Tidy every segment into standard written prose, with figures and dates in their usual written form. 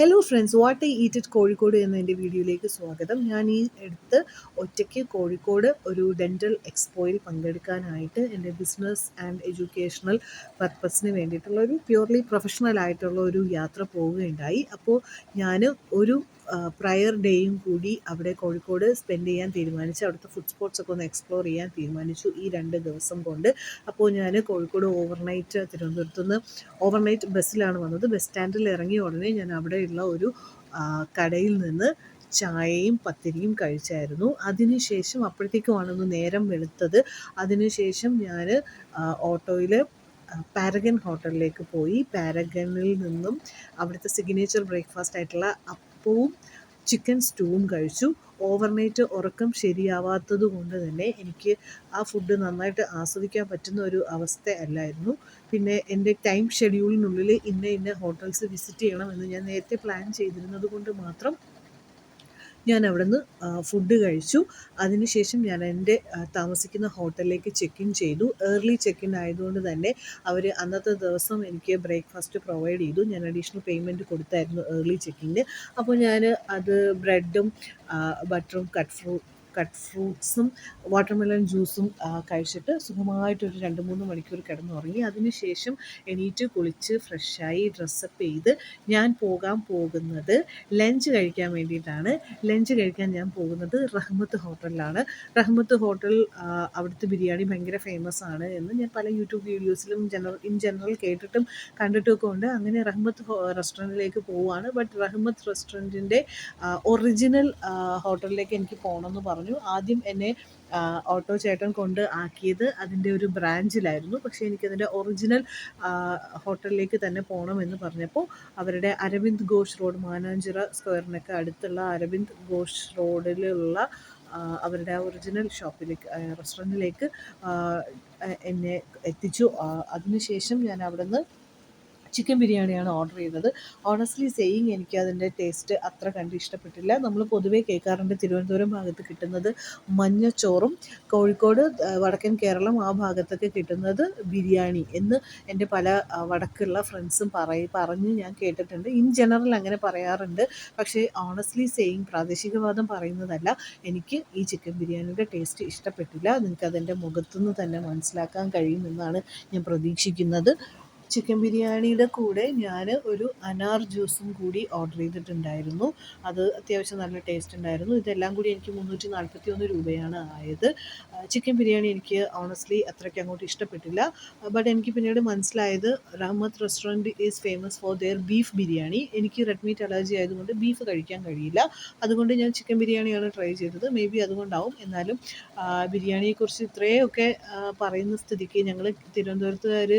Hello friends, what I eat at Kozhikode എന്ന എൻ്റെ വീഡിയോയിലേക്ക് സ്വാഗതം. ഞാൻ ഈ അടുത്ത് ഒറ്റയ്ക്ക് കോഴിക്കോട് ഒരു ഡെൻ്റൽ എക്സ്പോയിൽ പങ്കെടുക്കാനായിട്ട് എൻ്റെ ബിസിനസ് ആൻഡ് എഡ്യൂക്കേഷണൽ പർപ്പസിന് വേണ്ടിയിട്ടുള്ള ഒരു പ്യൂർലി പ്രൊഫഷണൽ ആയിട്ടുള്ള ഒരു യാത്ര പോവുകയുണ്ടായി. അപ്പോൾ ഞാൻ ഒരു പ്രയർ ഡേയും കൂടി അവിടെ കോഴിക്കോട് സ്പെൻഡ് ചെയ്യാൻ തീരുമാനിച്ചു. അവിടുത്തെ ഫുഡ് സ്പോട്ട്സ് ഒക്കെ ഒന്ന് എക്സ്പ്ലോർ ചെയ്യാൻ തീരുമാനിച്ചു ഈ 2 ദിവസം കൊണ്ട്. അപ്പോൾ ഞാൻ കോഴിക്കോട് ഓവർനൈറ്റ് തിരുവനന്തപുരത്തുനിന്ന് ഓവർനൈറ്റ് ബസ്സിലാണ് വന്നത്. ബസ് സ്റ്റാൻഡിൽ ഇറങ്ങിയ ഉടനെ ഞാൻ അവിടെയുള്ള ഒരു കടയിൽ നിന്ന് ചായയും പത്തിരിയും കഴിച്ചായിരുന്നു. അതിനുശേഷം അപ്പോഴത്തേക്കുമാണൊന്ന് നേരം വെളുത്തത്. അതിനുശേഷം ഞാൻ ഓട്ടോയിൽ പാരഗൺ ഹോട്ടലിലേക്ക് പോയി. പാരഗണിൽ നിന്നും അവിടുത്തെ സിഗ്നേച്ചർ ബ്രേക്ക്ഫാസ്റ്റ് ആയിട്ടുള്ള അപ്പവും ചിക്കൻ സ്റ്റൂവും കഴിച്ചു. ഓവർനൈറ്റ് ഉറക്കം ശരിയാവാത്തത് കൊണ്ട് തന്നെ എനിക്ക് ആ ഫുഡ് നന്നായിട്ട് ആസ്വദിക്കാൻ പറ്റുന്ന ഒരു അവസ്ഥ അല്ലായിരുന്നു. പിന്നെ എൻ്റെ ടൈം ഷെഡ്യൂളിനുള്ളിൽ ഇന്ന ഹോട്ടൽസ് വിസിറ്റ് ചെയ്യണമെന്ന് ഞാൻ നേരത്തെ പ്ലാൻ ചെയ്തിരുന്നത് കൊണ്ട് മാത്രം ഞാൻ അവിടെ നിന്ന് ഫുഡ് കഴിച്ചു. അതിനുശേഷം ഞാൻ എൻ്റെ താമസിക്കുന്ന ഹോട്ടലിലേക്ക് ചെക്ക് ഇൻ ചെയ്തു. ഏർലി ചെക്ക് ഇൻ ആയതുകൊണ്ട് തന്നെ അവർ അന്നത്തെ ദിവസം എനിക്ക് ബ്രേക്ക്ഫാസ്റ്റ് പ്രൊവൈഡ് ചെയ്തു. ഞാൻ അഡീഷണൽ പേയ്മെൻറ്റ് കൊടുത്തായിരുന്നു ഏർലി ചെക്കിങ്ങിന്. അപ്പോൾ ഞാൻ അത് ബ്രെഡും ബട്ടറും കട്ട് ഫ്രൂട്ട്സും വാട്ടർമെലൺ ജ്യൂസും കഴിച്ചിട്ട് സുഖമായിട്ടൊരു 2-3 മണിക്കൂർ കിടന്നുറങ്ങി. അതിനുശേഷം എണീറ്റ് കുളിച്ച് ഫ്രഷായി ഡ്രസ്സപ്പ് ചെയ്ത് ഞാൻ പോകാൻ പോകുന്നത് ലഞ്ച് കഴിക്കാൻ വേണ്ടിയിട്ടാണ്. ലഞ്ച് കഴിക്കാൻ ഞാൻ പോകുന്നത് റഹ്മത്ത് ഹോട്ടലിലാണ്. റഹ്മത്ത് ഹോട്ടൽ അവിടുത്തെ ബിരിയാണി ഭയങ്കര ഫേമസ് ആണ് എന്ന് ഞാൻ പല യൂട്യൂബ് വീഡിയോസിലും ഇൻ ജനറൽ കേട്ടിട്ടും കണ്ടിട്ടുമൊക്കെ ഉണ്ട്. അങ്ങനെ റഹ്മത്ത് റെസ്റ്റോറൻറ്റിലേക്ക് പോവുകയാണ്. ബട്ട് റഹ്മത്ത് റെസ്റ്റോറൻറ്റിൻ്റെ ഒറിജിനൽ ഹോട്ടലിലേക്ക് എനിക്ക് പോകണമെന്ന് പറഞ്ഞു. ആദ്യം എന്നെ ഓട്ടോ ചേട്ടൻ കൊണ്ട് ആക്കിയത് അതിൻ്റെ ഒരു ബ്രാഞ്ചിലായിരുന്നു. പക്ഷേ എനിക്കതിൻ്റെ ഒറിജിനൽ ഹോട്ടലിലേക്ക് തന്നെ പോകണമെന്ന് പറഞ്ഞപ്പോൾ അവരുടെ അരവിന്ദ് ഘോഷ് റോഡ്, മാനാഞ്ചിറ സ്ക്വയറിനൊക്കെ അടുത്തുള്ള അരവിന്ദ് ഘോഷ് റോഡിലുള്ള അവരുടെ ഒറിജിനൽ ഷോപ്പിലേക്ക് റെസ്റ്റോറൻറ്റിലേക്ക് എന്നെ എത്തിച്ചു. അതിനുശേഷം ഞാൻ അവിടെ നിന്ന് ചിക്കൻ ബിരിയാണിയാണ് ഓർഡർ ചെയ്തത്. ഓണസ്റ്റ്ലി സെയിങ് എനിക്ക് അതിൻ്റെ ടേസ്റ്റ് അത്ര കണ്ട് ഇഷ്ടപ്പെട്ടില്ല. നമ്മൾ പൊതുവേ കേൾക്കാറുണ്ട് തിരുവനന്തപുരം ഭാഗത്ത് കിട്ടുന്നത് മഞ്ഞച്ചോറും കോഴിക്കോട് വടക്കൻ കേരളം ആ ഭാഗത്തൊക്കെ കിട്ടുന്നത് ബിരിയാണി എന്ന് എൻ്റെ പല വടക്കുള്ള ഫ്രണ്ട്സും പറഞ്ഞ് ഞാൻ കേട്ടിട്ടുണ്ട്. ഇൻ ജനറൽ അങ്ങനെ പറയാറുണ്ട്. പക്ഷേ ഓണസ്റ്റ്ലി സെയിങ് പ്രാദേശികവാദം പറയുന്നതല്ല. എനിക്ക് ഈ ചിക്കൻ ബിരിയാണിയുടെ ടേസ്റ്റ് ഇഷ്ടപ്പെട്ടില്ല. നിങ്ങൾക്ക് അതിൻ്റെ മുഖത്തുനിന്ന് തന്നെ മനസ്സിലാക്കാൻ കഴിയുമെന്നാണ് ഞാൻ പ്രതീക്ഷിക്കുന്നത്. ചിക്കൻ ബിരിയാണിയുടെ കൂടെ ഞാൻ ഒരു അനാർ ജ്യൂസും കൂടി ഓർഡർ ചെയ്തിട്ടുണ്ടായിരുന്നു. അത് അത്യാവശ്യം നല്ല ടേസ്റ്റ് ഉണ്ടായിരുന്നു. ഇതെല്ലാം കൂടി എനിക്ക് 341 രൂപയാണ് ആയത്. ചിക്കൻ ബിരിയാണി എനിക്ക് ഓണസ്റ്റ്ലി അത്രയ്ക്ക് അങ്ങോട്ട് ഇഷ്ടപ്പെട്ടില്ല. ബട്ട് എനിക്ക് പിന്നീട് മനസ്സിലായത് Rahmath restaurant is famous for their beef biryani. എനിക്ക് റെഡ് മീറ്റ് അലർജി ആയതുകൊണ്ട് ബീഫ് കഴിക്കാൻ കഴിയില്ല. അതുകൊണ്ട് ഞാൻ ചിക്കൻ ബിരിയാണിയാണ് ട്രൈ ചെയ്തത്. മേ ബി അതുകൊണ്ടാവും. എന്നാലും ബിരിയാണിയെക്കുറിച്ച് ഇത്രയൊക്കെ പറയുന്ന സ്ഥിതിക്ക് ഞങ്ങൾ തിരുവനന്തപുരത്തുകാർ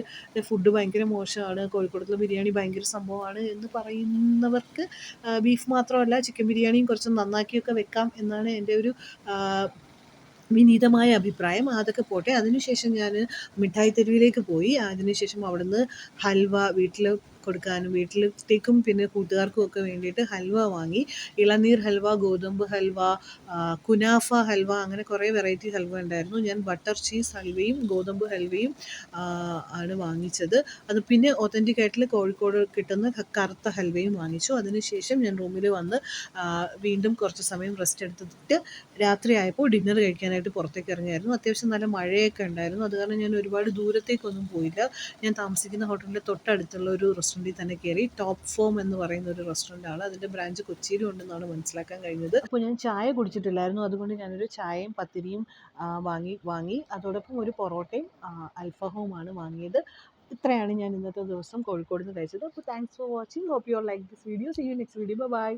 ഫുഡ് ഭയങ്കര മോശമാണ്, കോഴിക്കോടുള്ള ബിരിയാണി ഭയങ്കര സംഭവമാണ് എന്ന് പറയുന്നവർക്ക് ബീഫ് മാത്രമല്ല ചിക്കൻ ബിരിയാണിയും കുറച്ച് നന്നാക്കിയൊക്കെ വെക്കാം എന്നാണ് എൻ്റെ ഒരു വിനീതമായ അഭിപ്രായം. അതൊക്കെ പോട്ടെ. അതിനുശേഷം ഞാൻ മിഠായി തെരുവിലേക്ക് പോയി. അതിനുശേഷം അവിടുന്ന് ഹൽവ വീട്ടിൽ കൊടുക്കാനും വീട്ടിലത്തേക്കും പിന്നെ കൂട്ടുകാർക്കും ഒക്കെ വേണ്ടിയിട്ട് ഹൽവ വാങ്ങി. ഇളനീർ ഹൽവ, ഗോതമ്പ് ഹൽവ, കുനാഫ ഹൽവ, അങ്ങനെ കുറേ വെറൈറ്റി ഹൽവ ഉണ്ടായിരുന്നു. ഞാൻ ബട്ടർ ചീസ് ഹൽവയും ഗോതമ്പ് ഹൽവയും ആണ് വാങ്ങിച്ചത്. അത് പിന്നെ ഒതൻറ്റിക് ആയിട്ടുള്ള കോഴിക്കോട് കിട്ടുന്ന കറുത്ത ഹൽവയും വാങ്ങിച്ചു. അതിനുശേഷം ഞാൻ റൂമിൽ വന്ന് വീണ്ടും കുറച്ച് സമയം റെസ്റ്റ് എടുത്തിട്ട് രാത്രിയായപ്പോൾ ഡിന്നർ കഴിക്കാനായിട്ട് പുറത്തേക്ക് ഇറങ്ങിയായിരുന്നു. അത്യാവശ്യം നല്ല മഴയൊക്കെ ഉണ്ടായിരുന്നു. അത് കാരണം ഞാൻ ഒരുപാട് ദൂരത്തേക്കൊന്നും പോയില്ല. ഞാൻ താമസിക്കുന്ന ഹോട്ടലിൻ്റെ തൊട്ടടുത്തുള്ള ഒരു റെസ്റ്റോറൻറ്റിൽ തന്നെ കയറി. ടോപ്പ് ഫോം എന്ന് പറയുന്ന ഒരു റെസ്റ്റോറൻറ്റാണ്. അതിൻ്റെ ബ്രാഞ്ച് കൊച്ചിയിലും ഉണ്ടെന്നാണ് മനസ്സിലാക്കാൻ കഴിഞ്ഞത്. അപ്പോൾ ഞാൻ ചായ കുടിച്ചിട്ടില്ലായിരുന്നു. അതുകൊണ്ട് ഞാനൊരു ചായയും പത്തിരിയും വാങ്ങി. അതോടൊപ്പം ഒരു പൊറോട്ടയും അൽഫാമുമാണ് വാങ്ങിയത്. ഇത്രയാണ് ഞാൻ ഇന്നത്തെ ദിവസം കോഴിക്കോട് നിന്ന് കഴിച്ചത്. അപ്പോൾ thanks for watching. Hope you all like this video. See you next video. By.